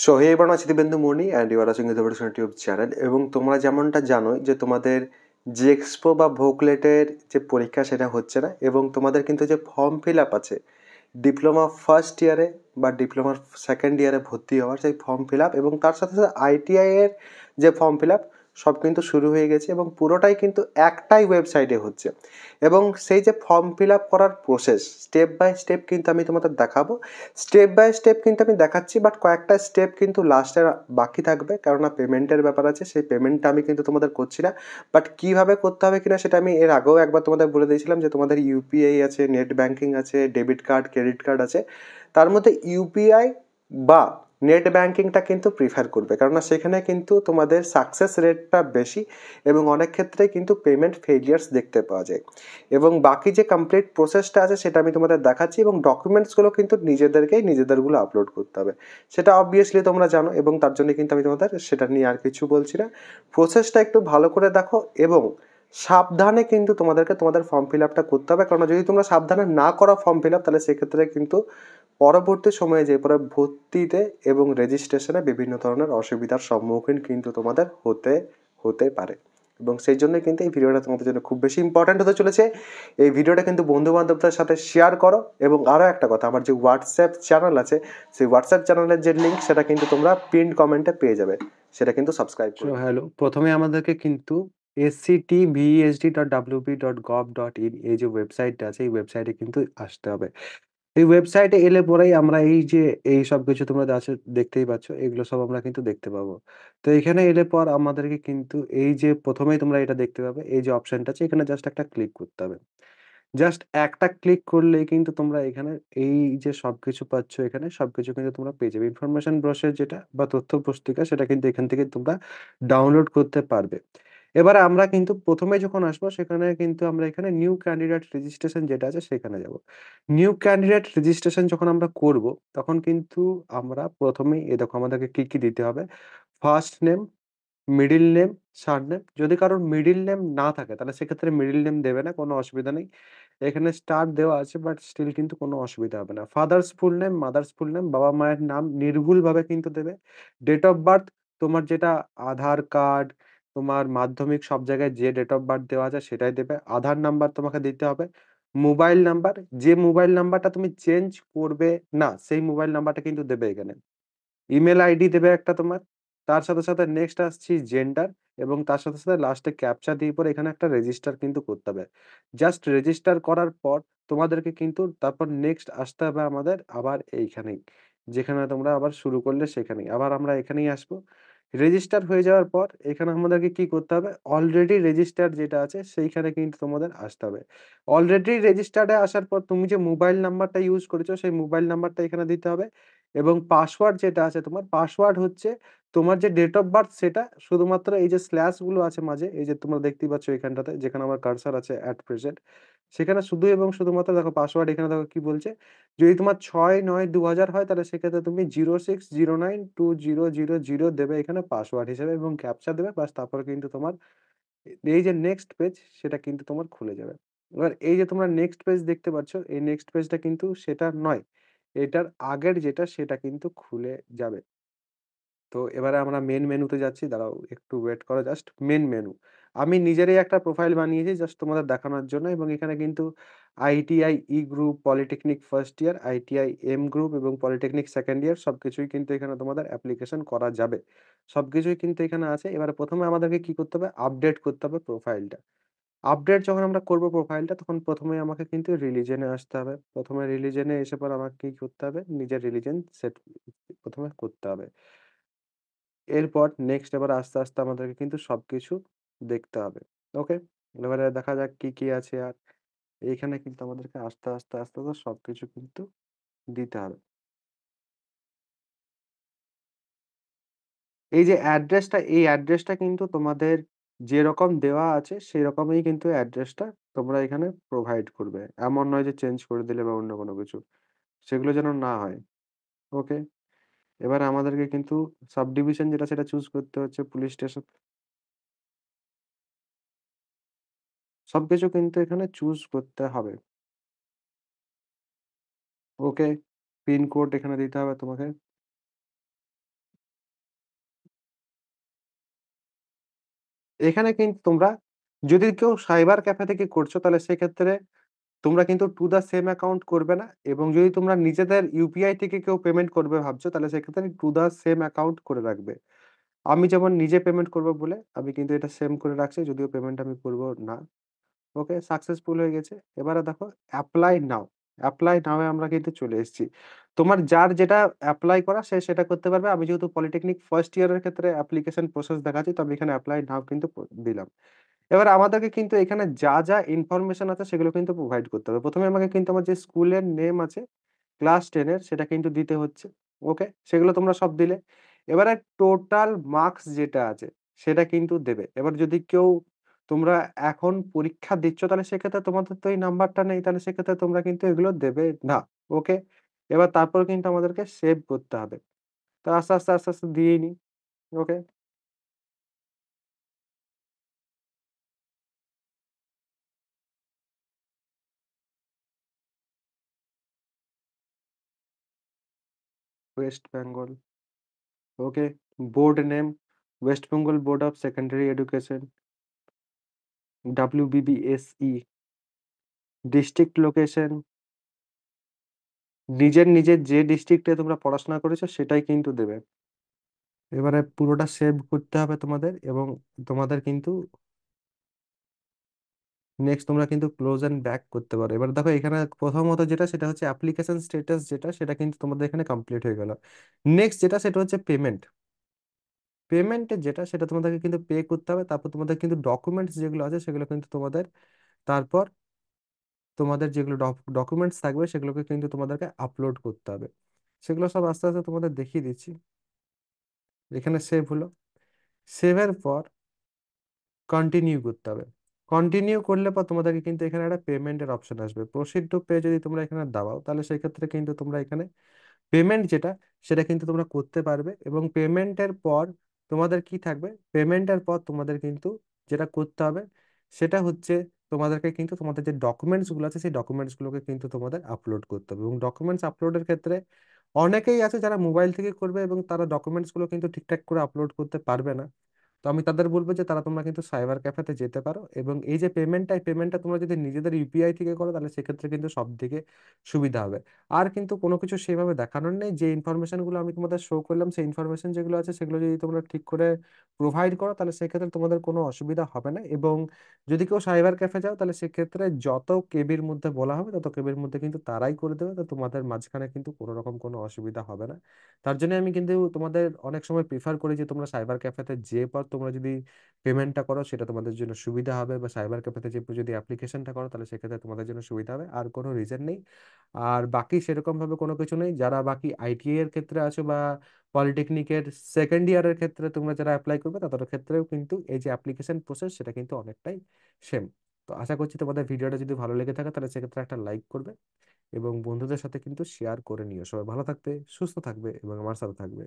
So hey এবার আছি Dibendu Mani and you are watching the YouTube channel. এবং তোমরা যেমনটা জানো যে তোমাদের জি এক্সপো বা ভোকলেটের যে পরীক্ষা সেটা হচ্ছে না, এবং তোমাদের কিন্তু যে ফর্ম ফিল আপ আছে ডিপ্লোমা ফার্স্ট ইয়ারে বা ডিপ্লোমার সেকেন্ড ইয়ারে ভর্তি হওয়ার সেই ফর্ম ফিল আপ, এবং তার সাথে সাথে আইটিআই এর যে ফর্ম ফিল আপ সব কিন্তু শুরু হয়ে গেছে, এবং পুরোটাই কিন্তু একটাই ওয়েবসাইটে হচ্ছে। এবং সেই যে ফর্ম ফিল আপ করার প্রসেস স্টেপ বাই স্টেপ কিন্তু আমি তোমাদের দেখাবো। স্টেপ বাই স্টেপ কিন্তু আমি দেখাচ্ছি, বাট কয়েকটা স্টেপ কিন্তু লাস্টে বাকি থাকবে, কেননা পেমেন্টের ব্যাপার আছে। সেই পেমেন্টটা আমি কিন্তু তোমাদের করছি না, বাট কীভাবে করতে হবে কিনা সেটা আমি এর আগেও একবার তোমাদের বলে দিয়েছিলাম যে তোমাদের ইউপিআই আছে, নেট ব্যাঙ্কিং আছে, ডেবিট কার্ড, ক্রেডিট কার্ড আছে। তার মধ্যে ইউপিআই বা নেট ব্যাঙ্কিংটা কিন্তু প্রিফার করবে, কেননা সেখানে কিন্তু তোমাদের সাকসেস রেটটা বেশি এবং অনেক ক্ষেত্রে কিন্তু পেমেন্ট ফেলিয়ার্স দেখতে পাওয়া যায়। এবং বাকি যে কমপ্লিট প্রসেসটা আছে সেটা আমি তোমাদের দেখাচ্ছি, এবং ডকুমেন্টসগুলো কিন্তু নিজেদেরগুলো আপলোড করতে হবে, সেটা অবভিয়াসলি তোমরা জানো, এবং তার জন্য কিন্তু আমি তোমাদের সেটা নিয়ে আর কিছু বলছি না। প্রসেসটা একটু ভালো করে দেখো এবং সাবধানে কিন্তু তোমাদেরকে তোমাদের ফর্ম ফিল আপটা করতে হবে, কারণ যদি তোমরা সাবধানে না করো ফর্ম ফিল আপ, তাহলে সেক্ষেত্রে কিন্তু পরবর্তী সময়ে যে পরে ভর্তিতে এবং রেজিস্ট্রেশনে বিভিন্ন ধরনের অসুবিধার সম্মুখীন কিন্তু তোমাদের হতে হতে পারে। এবং সেই জন্য কিন্তু এই ভিডিওটা তোমাদের জন্য খুব বেশি ইম্পর্ট্যান্ট হতে চলেছে। এই ভিডিওটা কিন্তু বন্ধু বান্ধবদের সাথে শেয়ার করো। এবং আরও একটা কথা, আমার যে হোয়াটসঅ্যাপ চ্যানেল আছে সেই হোয়াটসঅ্যাপ চ্যানেলের যে লিঙ্ক সেটা কিন্তু তোমরা পিন কমেন্টে পেয়ে যাবে, সেটা কিন্তু সাবস্ক্রাইব সো করে হ্যালো, প্রথমে আমাদেরকে কিন্তু sctvsd.wp.gov.in এই যে ওয়েবসাইটটা আছে এই ওয়েবসাইটে কিন্তু আসতে হবে। এই ওয়েবসাইটে এলে পরেই আমরা এই যে এই সব কিছু তোমরা আছে দেখতেই পাচ্ছ, এগুলো সব আমরা কিন্তু দেখতে পাবো। তো এখানে এলে পর আমাদেরকে কিন্তু এই যে প্রথমেই তোমরা এটা দেখতে পাবে, এই যে অপশনটা আছে এখানে জাস্ট একটা ক্লিক করতে হবে। জাস্ট একটা ক্লিক করলেই কিন্তু তোমরা এখানে এই যে সবকিছু পাচ্ছ, এখানে সবকিছু কিন্তু তোমরা পেয়ে যাবে। ইনফরমেশন ব্রোশার যেটা বা তথ্য পুস্তিকা সেটা কিন্তু এখান থেকে তোমরা ডাউনলোড করতে পারবে। এবারে আমরা কিন্তু ১ম এ যখন আসবো সেখানে কিন্তু আমরা এখানে নিউ ক্যান্ডিডেট রেজিস্ট্রেশন যেটা আছে সেখানে যাবো। নিউ ক্যান্ডিডেট রেজিস্ট্রেশন যখন আমরা করব, তখন কিন্তু আমরা ১ম এই দেখো আমাদেরকে কি দিতে হবে? First name, middle name, surname. যদি কারোর মিডল নেম না থাকে তাহলে সেক্ষেত্রে মিডল নেম দেবে না, কোনো অসুবিধা নেই। এখানে স্টার দেওয়া আছে বাট স্টিল কিন্তু কোনো অসুবিধা হবে না। Father's full name, mother's full name, বাবা-মায়ের নাম নির্ভুলভাবে কিন্তু দেবে। ডেট অফ বার্থ তোমার যেটা আধার কার্ড, তোমার মাধ্যমিক সব জায়গায় যে ডেট অফ বার্থ দেওয়া আছে সেটাই দেবে। আধার নাম্বার তোমাকে দিতে হবে। মোবাইল নাম্বার, যে মোবাইল নাম্বারটা তুমি চেঞ্জ করবে না সেই মোবাইল নাম্বারটা কিন্তু দেবে এখানে। ইমেইল আইডি দেবে একটা তোমার। তার সাথে নেক্সট আসছি জেন্ডার, এবং তার সাথে লাস্টে ক্যাপচা দিয়ে পরে এখানে একটা রেজিস্টার কিন্তু করতে হবে। জাস্ট রেজিস্টার করার পর তোমাদেরকে কিন্তু তারপর নেক্সট আসতে হবে আমাদের আবার এইখানেই। যেখানে তোমরা আবার শুরু করলে সেখানেই। আবার আমরা এখানেই আসবো। রেজিস্টার হয়ে যাওয়ার পর এখানে আমাদেরকে কি করতে হবে? অলরেডি রেজিস্টার্ড যেটা আছে সেইখানে কিন্তু তোমাদের আসতে হবে। অলরেডি রেজিস্টার্ড এ আসার পর তুমি যে মোবাইল নাম্বারটা ইউজ করেছো সেই মোবাইল নাম্বারটা এখানে দিতে হবে। এবং পাসওয়ার্ড যেটা আছে তোমার, পাসওয়ার্ড হচ্ছে তোমার যে ডেট অফ বার্থ সেটা শুধুমাত্র এই যে স্ল্যাশ গুলো আছে মাঝে, এই যে তোমরা দেখতেই পাচ্ছ এখানটাতে যেখানে আমার কার্সর আছে এট প্রেজেন্ট, সেখানে শুধু এবং শুধুমাত্র দেখো পাসওয়ার্ড এখানে দেখো কি বলছে, যদি তোমার ৬-৯-২০০০ হয় তাহলে সেক্ষেত্রে তুমি 06092000 দেবে এখানে পাসওয়ার্ড হিসেবে এবং ক্যাপচা দেবে, বাস তারপরে কিন্তু তোমার এই যে নেক্সট পেজ সেটা কিন্তু তোমার খুলে যাবে। এবার এই যে তোমরা নেক্সট পেজ দেখতে পাচ্ছ, এই নেক্সট পেজটা কিন্তু সেটা নয়, এটার আগের যেটা সেটা কিন্তু খুলে যাবে। তো এবারে আমরা মেইন মেনুতে যাচ্ছি। দাঁড়াও একটু ওয়েট করো, জাস্ট মেইন মেনু। আমি নিজেরই একটা প্রোফাইল বানিয়েছি জাস্ট তোমাদের দেখানোর জন্য, এবং এখানে কিন্তু ITI E group, polytechnic first year, ITI M group এবং পলিটেকনিক সেকেন্ড ইয়ার সবকিছুই কিন্তু এখানে তোমাদের অ্যাপ্লিকেশন করা যাবে। সবকিছুই কিন্তু এখানে আছে। এবারে ১ম এ আমাদেরকে কি করতে হবে? আপডেট করতে হবে প্রোফাইলটা। আপডেট যখন আমরা করব প্রোফাইলটা তখন ১ম এ আমাকে কিন্তু রিলিজন এ আসতে হবে। ১ম এ রিলিজন এ এসে পর আমাকে কি করতে হবে? নিজের রিলিজন সেট ১ম এ করতে হবে। এরপর নেক্সট এবার আস্তে আমাদেরকে কিন্তু সবকিছু দেখতে হবে। ওকে? এবারে দেখা যাক কি আছে আর। এইখানে কিন্তু আমাদেরকে আস্তে সবকিছু কিন্তু দিতে হবে। এই যে অ্যাড্রেসটা, এই অ্যাড্রেসটা কিন্তু তোমাদের যেরকম দেওয়া আছে সেরকমই কিন্তু অ্যাড্রেসটা তোমরা এখানে প্রোভাইড করবে। এমন নয় যে চেঞ্জ করে দিলে বা অন্য কোনো কিছু। সেগুলো যেন না হয়। ওকে? এবারে আমাদেরকে কিন্তু সাব ডিভিশন যেটা সেটা চুজ করতে হচ্ছে পুলিশ স্টেশন। সবকিছু কিন্তু এখানে চুজ করতে হবে। ওকে? পিন কোড এখানে দিতে হবে তোমাকে। এখানে কিন্তু তোমরা যদি কেউ সাইবার ক্যাফে থেকে করছো তাহলে সেক্ষেত্রে তোমরা কিন্তু টু দ্য সেম অ্যাকাউন্ট করবে না এবং যদি তোমরা নিজেদের ইউপিআই থেকে কেউ পেমেন্ট করবে ভাবছো তাহলে সেক্ষেত্রে টু দ্য সেম অ্যাকাউন্ট করে রাখবে। আমি যেমন নিজে পেমেন্ট করব বলে আমি কিন্তু এটা সেম করে রাখছি যদিও পেমেন্ট আমি করব না। ওকে সাকসেসফুল হয়ে গেছে। এবারে দেখো এপ্লাই নাও। এপ্লাই নাও এ আমরা কিন্তু চলে এসেছি। তোমার যার যেটা এপ্লাই করা সে সেটা করতে পারবে। আমি যেহেতু পলিটেকনিক ফার্স্ট ইয়ার এর ক্ষেত্রে অ্যাপ্লিকেশন প্রসেস দেখাচ্ছি তো আমি এখানে এপ্লাই নাও কিন্তু দিলাম। এবার আমাদেরকে কিন্তু এখানে যা ইনফরমেশন আছে সেগুলো কিন্তু প্রোভাইড করতে হবে। ১ম এ আমাকে কিন্তু আমার যে স্কুলের নেম আছে ক্লাস 10 এর সেটা কিন্তু দিতে হচ্ছে। ওকে? সেগুলো তোমরা সব দিলে। এবারে টোটাল মার্কস যেটা আছে সেটা কিন্তু দেবে। এবার যদি কেউ তোমরা এখন পরীক্ষা দিচ্ছ তাহলে সেক্ষেত্রে তোমাদের তো এই নাম্বারটা নেই। তাহলে সেক্ষেত্রে তোমরা কিন্তু এগুলো দেবে না। ওকে? এবার তারপর কিন্তু আমাদেরকে সেভ করতে হবে। তো আস্তে আস্তে দিয়েই নিই। Okay? West Bengal. Okay? Board name West Bengal Board of Secondary Education, WBBSE, district location নিজের যে ডিস্ট্রিক্টে তোমরা পড়াশোনা করেছো সেটাই কিন্তু দেবে। এবারে পুরোটা সেভ করতে হবে তোমাদের এবং তোমাদের কিন্তু নেক্সট তোমরা কিন্তু ক্লোজ এন্ড ব্যাক করতে পারো। এবার দেখো এখানে প্রথমত যেটা সেটা হচ্ছে অ্যাপ্লিকেশন স্ট্যাটাস যেটা সেটা কিন্তু তোমাদের এখানে কমপ্লিট হয়ে গেল। নেক্সট যেটা সেটা হচ্ছে পেমেন্ট। পেমেন্টের যেটা সেটা তোমাদেরকে কিন্তু পে করতে হবে। তারপর তোমাদের কিন্তু ডকুমেন্টস যেগুলো আছে সেগুলো কিন্তু তোমাদের তারপর তোমাদের যেগুলো ডকুমেন্টস থাকবে সেগুলোকে কিন্তু তোমাদেরকে আপলোড করতে হবে। সেগুলো সব আস্তে তোমাদের দেখিয়ে দিচ্ছি। এখানে সেভ হলো। সেভের পর কন্টিনিউ করতে হবে। কন্টিনিউ করলে পর তোমাদেরকে কিন্তু এখানে একটা পেমেন্টের অপশন আসবে। প্রসিড টু পে যদি তোমরা এখানে দাবাও তাহলে সেক্ষেত্রে কিন্তু তোমরা এখানে পেমেন্ট যেটা সেটা কিন্তু তোমরা করতে পারবে এবং পেমেন্টের পর তোমাদের কি থাকবে পেমেন্টের পর তোমাদের কিন্তু যেটা করতে হবে সেটা হচ্ছে তোমাদেরকে কিন্তু তোমাদের যে ডকুমেন্টস গুলো আছে সেই ডকুমেন্টস গুলোকে কিন্তু তোমাদের আপলোড করতে হবে এবং ডকুমেন্টস আপলোডের ক্ষেত্রে অনেকেই আছে যারা মোবাইল থেকে করবে এবং তারা ডকুমেন্টস গুলো কিন্তু ঠিকঠাক করে আপলোড করতে পারবে না। তো আমি তাদের বলবো যে তারা তোমরা কিন্তু সাইবার ক্যাফেতে যেতে পারো এবং এই যে পেমেন্টটা এই পেমেন্টটা তোমরা যদি নিজেদের ইউপিআই থেকে করো তাহলে সেক্ষেত্রে কিন্তু সব থেকে সুবিধা হবে। আর কিন্তু কোনো কিছু সেভাবে দেখানোর নেই। যে ইনফরমেশন গুলো আমি তোমাদের শো করলাম সেই ইনফরমেশন যেগুলো আছে সেগুলো যদি তোমরা ঠিক করে প্রোভাইড করো তাহলে সেক্ষেত্রে তোমাদের কোনো অসুবিধা হবে না এবং যদি কেউ সাইবার ক্যাফে যাও তাহলে সেক্ষেত্রে যত কেবির মধ্যে বলা হবে তত কেবির মধ্যে কিন্তু তারাই করে দেবে। তো তোমাদের মাঝখানে কিন্তু কোনো রকম কোনো অসুবিধা হবে না। তার জন্য আমি কিন্তু তোমাদের অনেক সময় প্রিফার করি যে তোমরা সাইবার ক্যাফেতে যে পর তোমরা যদি পেমেন্টটা করো সেটা তোমাদের জন্য সুবিধা হবে বা সাইবার ক্যাফেতে যে যদি অ্যাপ্লিকেশনটা করো তাহলে সেক্ষেত্রে তোমাদের জন্য সুবিধা হবে আর কোনো রিজন নেই। আর বাকি সেরকম ভাবে কোনো কিছু নেই। যারা বাকি আইটিআই এর ক্ষেত্রে আছো বা পলিটেকনিকের সেকেন্ড ইয়ারের ক্ষেত্রে তোমরা যারা অ্যাপ্লাই করবে তাদের ক্ষেত্রেও কিন্তু এই যে অ্যাপ্লিকেশন প্রসেস সেটা কিন্তু অনেকটাই সেম। তো আশা করছি তোমাদের ভিডিওটা যদি ভালো লেগে থাকে তাহলে সেক্ষেত্রে একটা লাইক করবে এবং বন্ধুদের সাথে কিন্তু শেয়ার করে নিও। সবাই ভালো থাকবে, সুস্থ থাকবে এবং আমার সাথে থাকবে।